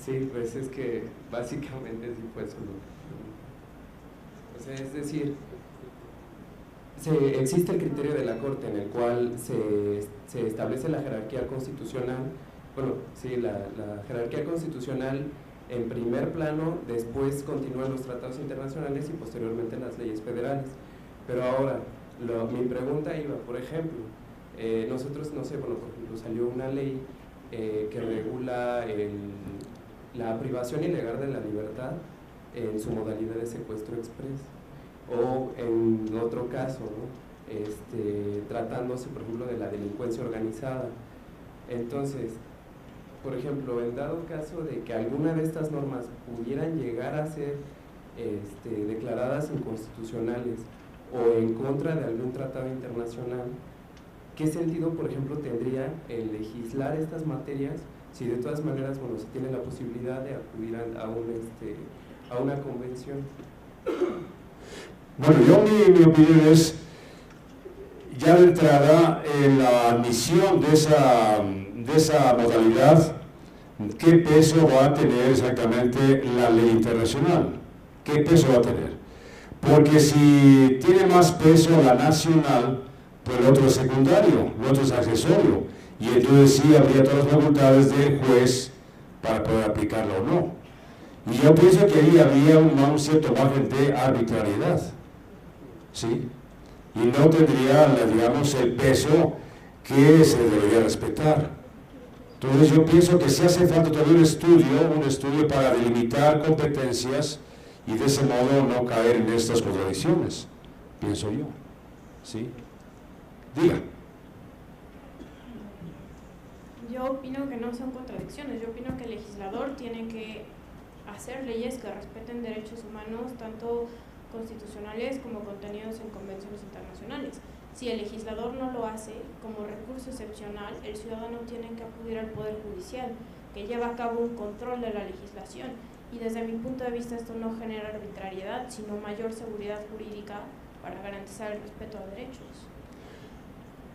Sí, pues es que básicamente sí fue eso. O sea, es decir, existe el criterio de la Corte en el cual se establece la jerarquía constitucional, bueno, sí, la jerarquía constitucional en primer plano, después continúan los tratados internacionales y posteriormente las leyes federales. Pero ahora, mi pregunta iba, por ejemplo, nosotros, no sé, bueno, por ejemplo, salió una ley que regula la privación ilegal de la libertad en su modalidad de secuestro express, o en otro caso, ¿no? Tratándose, por ejemplo, de la delincuencia organizada. Entonces, por ejemplo, en dado caso de que alguna de estas normas pudieran llegar a ser declaradas inconstitucionales o en contra de algún tratado internacional, ¿qué sentido, por ejemplo, tendría el legislar estas materias si de todas maneras, bueno, se tiene la posibilidad de acudir a una convención? Bueno, mi opinión es, ya de entrada, en la admisión de esa modalidad, ¿qué peso va a tener exactamente la ley internacional? ¿Qué peso va a tener? Porque si tiene más peso la nacional, pues el otro es secundario, el otro es accesorio, y entonces sí habría todas las facultades del juez para poder aplicarlo o no. Y yo pienso que ahí había un cierto margen de arbitrariedad, ¿sí? Y no tendría, digamos, el peso que se debería respetar. Entonces yo pienso que sí hace falta todavía un estudio para delimitar competencias y de ese modo no caer en estas contradicciones, pienso yo, ¿sí? Diga. Yo opino que no son contradicciones, yo opino que el legislador tiene que hacer leyes que respeten derechos humanos, tanto constitucionales como contenidos en convenciones internacionales. Si el legislador no lo hace, como recurso excepcional, el ciudadano tiene que acudir al Poder Judicial, que lleva a cabo un control de la legislación. Y desde mi punto de vista esto no genera arbitrariedad, sino mayor seguridad jurídica para garantizar el respeto a derechos.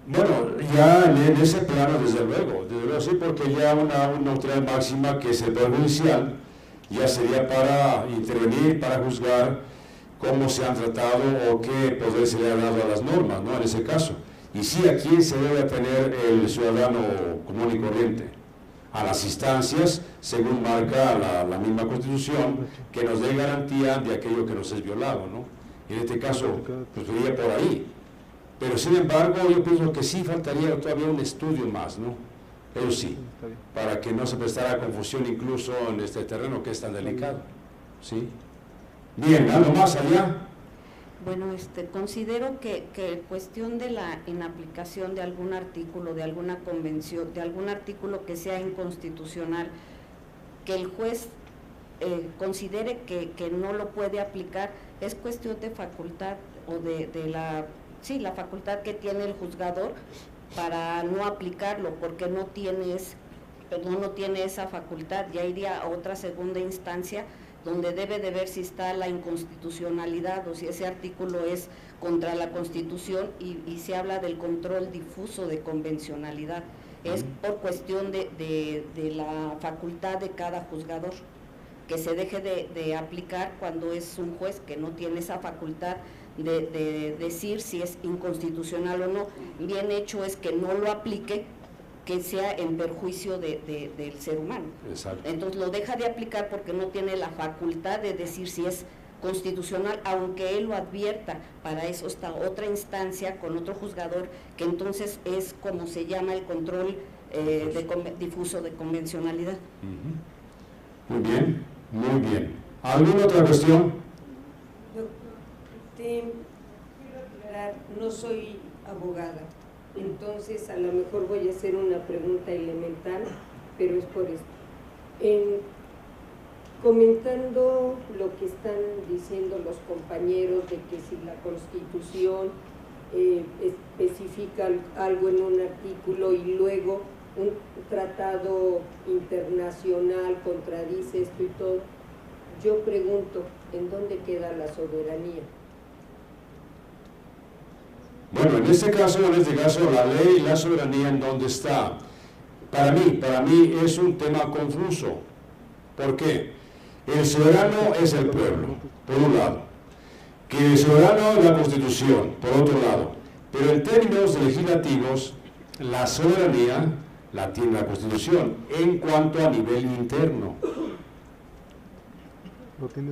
Bueno, ya en ese plano, desde luego sí, porque ya una autoridad máxima que es el Poder Judicial, ya sería para intervenir, para juzgar cómo se han tratado o qué poder se le ha dado a las normas, ¿no? En ese caso. Y sí, ¿a quién se debe tener el ciudadano común y corriente? A las instancias, según marca la misma Constitución, que nos dé garantía de aquello que nos es violado, ¿no? En este caso, pues iría por ahí. Pero sin embargo, yo pienso que sí faltaría todavía un estudio más, ¿no? Eso sí, para que no se prestara confusión incluso en este terreno que es tan delicado, ¿sí? Bien, ¿algo más allá? Bueno, considero que cuestión de la inaplicación de algún artículo, de alguna convención, de algún artículo que sea inconstitucional, que el juez considere que no lo puede aplicar, es cuestión de facultad o la facultad que tiene el juzgador para no aplicarlo, porque no tiene esa facultad. Ya iría a otra segunda instancia donde debe de ver si está la inconstitucionalidad o si ese artículo es contra la Constitución y se habla del control difuso de convencionalidad. Es por cuestión de la facultad de cada juzgador, que se deje de aplicar cuando es un juez que no tiene esa facultad de decir si es inconstitucional o no. Bien hecho es que no lo aplique, que sea en perjuicio del ser humano. Exacto. Entonces lo deja de aplicar porque no tiene la facultad de decir si es constitucional, aunque él lo advierta. Para eso está otra instancia con otro juzgador, que entonces es como se llama el control difuso de convencionalidad. Muy bien, muy bien. ¿Alguna otra cuestión? Quiero aclarar, no soy abogada, entonces a lo mejor voy a hacer una pregunta elemental, pero es por esto. Comentando lo que están diciendo los compañeros de que si la Constitución especifica algo en un artículo y luego un tratado internacional contradice esto y todo, yo pregunto, ¿en dónde queda la soberanía? Bueno, en este caso, la ley y la soberanía, ¿en dónde está? Para mí es un tema confuso, ¿Por qué? El soberano es el pueblo, por un lado. Que el soberano es la Constitución, por otro lado. Pero en términos legislativos, la soberanía la tiene la Constitución en cuanto a nivel interno.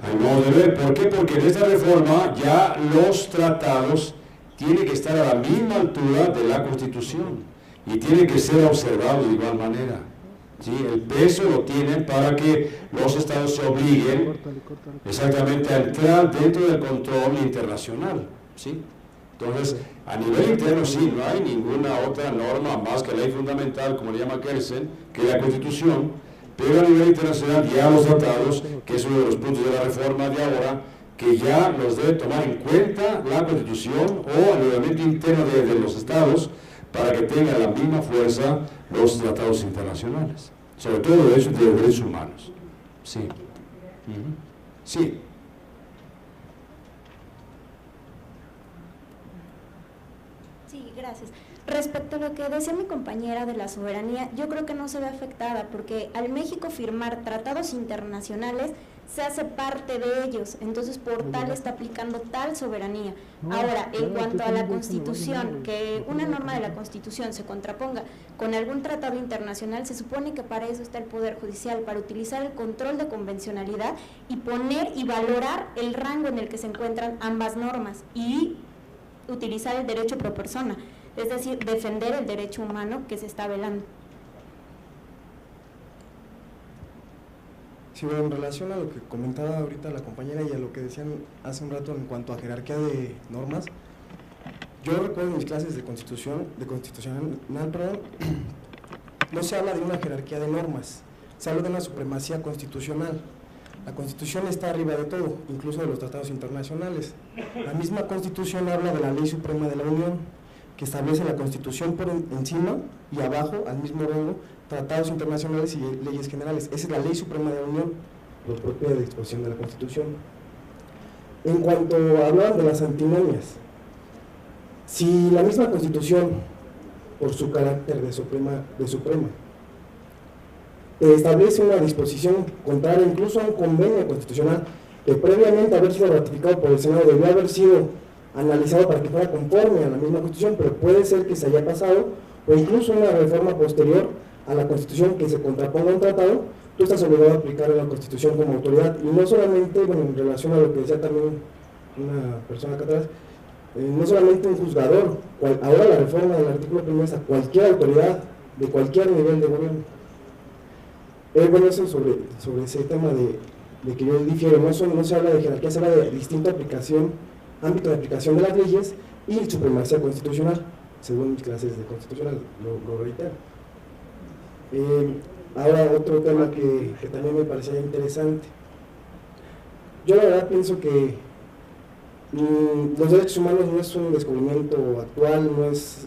Al modo de ver, ¿por qué? Porque en esta reforma ya los tratados tienen que estar a la misma altura de la Constitución y tienen que ser observados de igual manera. ¿Sí? El peso lo tienen para que los estados se obliguen exactamente a entrar dentro del control internacional. ¿Sí? Entonces, a nivel interno sí, no hay ninguna otra norma más que la ley fundamental, como le llama Kelsen, que la Constitución, pero a nivel internacional ya los tratados, que es uno de los puntos de la reforma de ahora, que ya los debe tomar en cuenta la Constitución o el reglamento interno de los estados para que tengan la misma fuerza los tratados internacionales, sobre todo de derechos humanos. Sí. Sí. Sí, gracias. Respecto a lo que decía mi compañera de la soberanía, yo creo que no se ve afectada porque al México firmar tratados internacionales se hace parte de ellos, entonces por tal está aplicando tal soberanía. Ahora, en cuanto a la Constitución, que una norma de la Constitución se contraponga con algún tratado internacional, se supone que para eso está el Poder Judicial, para utilizar el control de convencionalidad y poner y valorar el rango en el que se encuentran ambas normas y utilizar el derecho pro persona, es decir, defender el derecho humano que se está velando. Sí, bueno, en relación a lo que comentaba ahorita la compañera y a lo que decían hace un rato en cuanto a jerarquía de normas, yo recuerdo en mis clases de constitucional, perdón, no se habla de una jerarquía de normas, se habla de una supremacía constitucional. La Constitución está arriba de todo, incluso de los tratados internacionales. La misma Constitución habla de la Ley Suprema de la Unión, que establece la Constitución por encima y abajo, al mismo rango, tratados internacionales y leyes generales. Esa es la Ley Suprema de la Unión, por propia disposición de la Constitución. En cuanto hablaban de las antinomias, si la misma Constitución, por su carácter de suprema, establece una disposición contraria incluso a un convenio constitucional que previamente haber sido ratificado por el Senado debió haber sido analizado para que fuera conforme a la misma Constitución, pero puede ser que se haya pasado, o incluso una reforma posterior a la Constitución que se contraponga a un tratado, tú estás obligado a aplicar a la Constitución como autoridad, y no solamente, bueno, en relación a lo que decía también una persona acá atrás, no solamente un juzgador, ahora la reforma del artículo 1 es a cualquier autoridad, de cualquier nivel de gobierno. Bueno, eso sobre ese tema de que yo difiero, no se habla de jerarquía, se habla de distinta aplicación, ámbito de aplicación de las leyes y supremacía constitucional, según mis clases de constitucional, lo reitero. Ahora otro tema que también me parecía interesante. Yo la verdad pienso que los derechos humanos no es un descubrimiento actual, no es,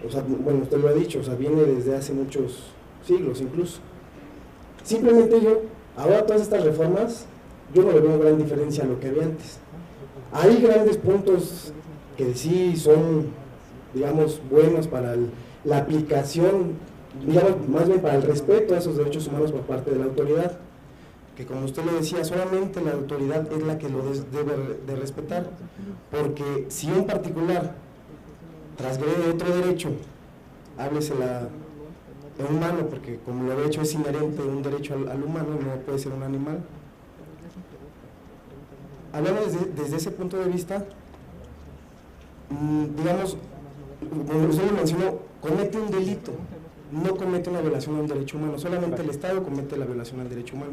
o sea, bueno, usted lo ha dicho, o sea, viene desde hace muchos siglos incluso. Simplemente ahora todas estas reformas, yo no le veo gran diferencia a lo que había antes. Hay grandes puntos que sí son, digamos, buenos para la aplicación, digamos, más bien para el respeto a esos derechos humanos por parte de la autoridad, que como usted lo decía, solamente la autoridad es la que lo debe de respetar, porque si un particular transgrede otro derecho, háblese el humano, porque como lo derecho es inherente un derecho al humano, no puede ser un animal. Hablando desde ese punto de vista, digamos, como usted lo mencionó, comete un delito, no comete una violación a un derecho humano, solamente el Estado comete la violación al derecho humano.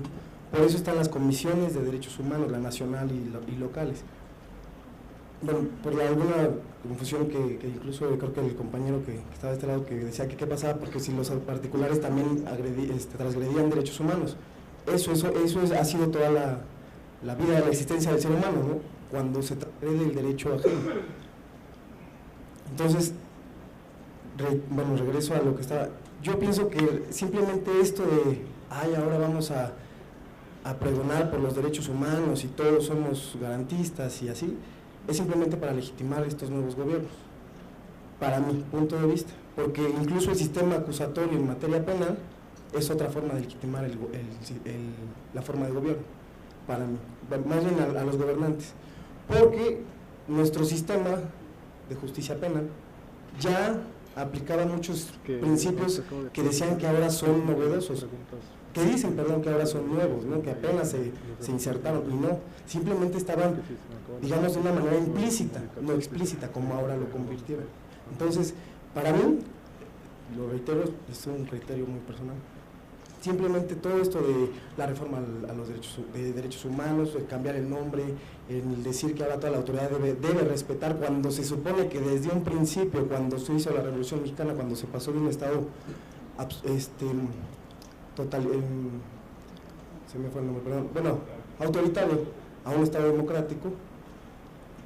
Por eso están las comisiones de derechos humanos, la nacional y locales. Bueno, por alguna confusión que incluso creo que el compañero que estaba de este lado que decía que qué pasaba porque si los particulares también transgredían derechos humanos. Eso ha sido toda la vida, la existencia del ser humano, ¿no? Cuando se transgrede el derecho ajeno. Entonces, regreso a lo que estaba. Yo pienso que simplemente esto de, ahora vamos a pregonar por los derechos humanos y todos somos garantistas y así, es simplemente para legitimar estos nuevos gobiernos, para mi punto de vista, porque incluso el sistema acusatorio en materia penal es otra forma de legitimar la forma de gobierno, para mí, más bien a los gobernantes, porque nuestro sistema de justicia penal ya aplicaba muchos principios que decían que ahora son novedosos, que dicen, perdón, que ahora son nuevos, ¿no? Que apenas se insertaron, y no, simplemente estaban, digamos, de una manera implícita, no explícita, como ahora lo convirtieron. Entonces, para mí, lo reitero, es un criterio muy personal, simplemente todo esto de la reforma a los derechos humanos, el cambiar el nombre, el decir que ahora toda la autoridad debe respetar, cuando se supone que desde un principio, cuando se hizo la Revolución Mexicana, cuando se pasó de un estado se me fue el nombre, perdón, bueno, autoritario a un estado democrático,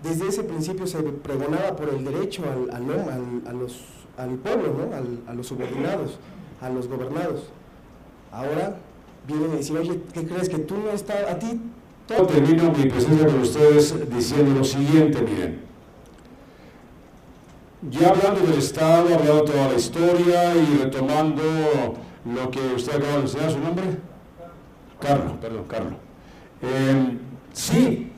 desde ese principio se pregonaba por el derecho al pueblo, ¿no? A los subordinados, a los gobernados. Ahora vienen a decir, oye, ¿qué crees que tú no estás, a ti? Todo. Termino mi presencia con ustedes diciendo lo siguiente, miren. Ya hablando del Estado, hablando toda la historia y retomando lo que usted acaba de enseñar, ¿su nombre? Carlos, perdón, Carlos. Sí,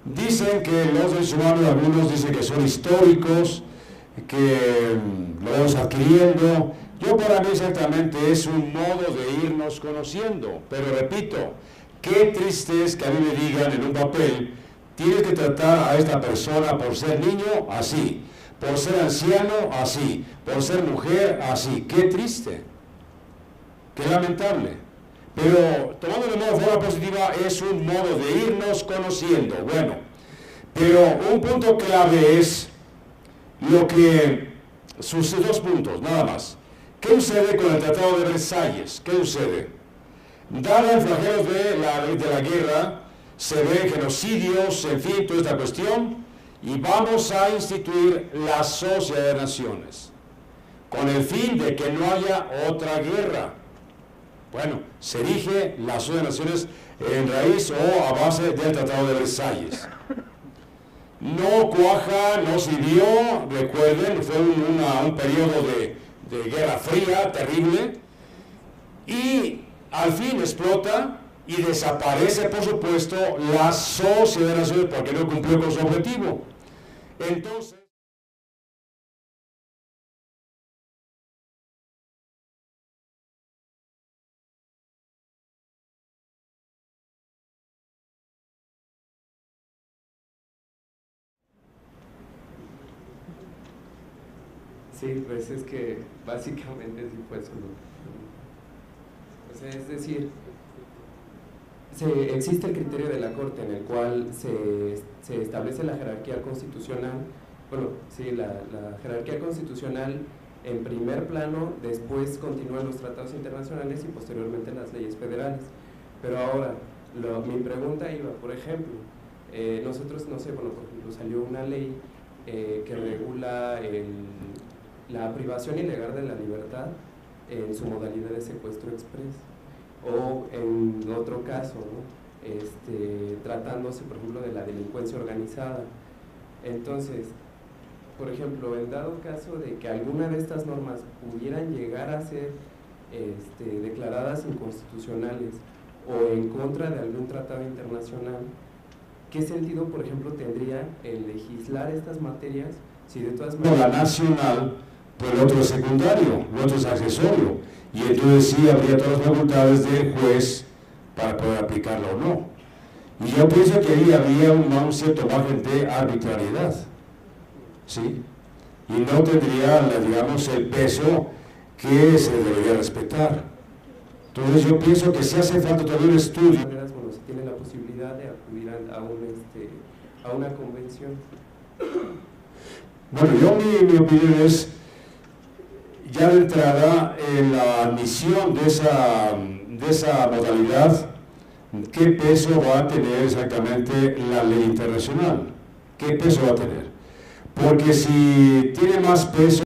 dicen que los derechos humanos, algunos dicen que son históricos, que lo vamos adquiriendo. Yo, para mí, exactamente es un modo de irnos conociendo, pero repito, qué triste es que a mí me digan en un papel, tienes que tratar a esta persona por ser niño, así, por ser anciano, así, por ser mujer, así. Qué triste, qué lamentable. Pero tomándolo de forma positiva es un modo de irnos conociendo. Bueno, pero un punto clave es lo que sucede, 2 puntos, nada más. ¿Qué sucede con el Tratado de Versalles? ¿Qué sucede? Dada el flagelo de la guerra, se ven genocidios, en fin, toda esta cuestión, y vamos a instituir la Sociedad de Naciones, con el fin de que no haya otra guerra. Bueno, se erige la Sociedad de Naciones en raíz o a base del Tratado de Versalles. No cuaja, no sirvió, recuerden, fue un periodo de guerra fría, terrible, y al fin explota y desaparece, por supuesto, la Sociedad de Naciones porque no cumplió con su objetivo. Entonces, sí, pues es que básicamente sí fue eso. O sea, es decir, existe el criterio de la Corte en el cual se establece la jerarquía constitucional, bueno, sí, la jerarquía constitucional en primer plano, después continúan los tratados internacionales y posteriormente las leyes federales. Pero ahora, mi pregunta iba, por ejemplo, nosotros, no sé, bueno, por ejemplo, salió una ley que regula la privación ilegal de la libertad en su modalidad de secuestro express, o en otro caso, ¿no? Tratándose, por ejemplo, de la delincuencia organizada. Entonces, por ejemplo, en dado caso de que alguna de estas normas pudieran llegar a ser declaradas inconstitucionales o en contra de algún tratado internacional, ¿qué sentido, por ejemplo, tendría el legislar estas materias si de todas maneras... la nacional, pues el otro es secundario, el otro es accesorio, y entonces sí habría todas las facultades del juez para poder aplicarlo o no. Y yo pienso que ahí habría un cierto margen de arbitrariedad, ¿sí? Y no tendría, digamos, el peso que se debería respetar. Entonces yo pienso que sí hace falta todavía un estudio. Bueno, se tiene la posibilidad de acudir a una convención. Bueno, yo mi opinión es, ya de entrada, en la admisión de esa modalidad, ¿qué peso va a tener exactamente la ley internacional? ¿Qué peso va a tener? Porque si tiene más peso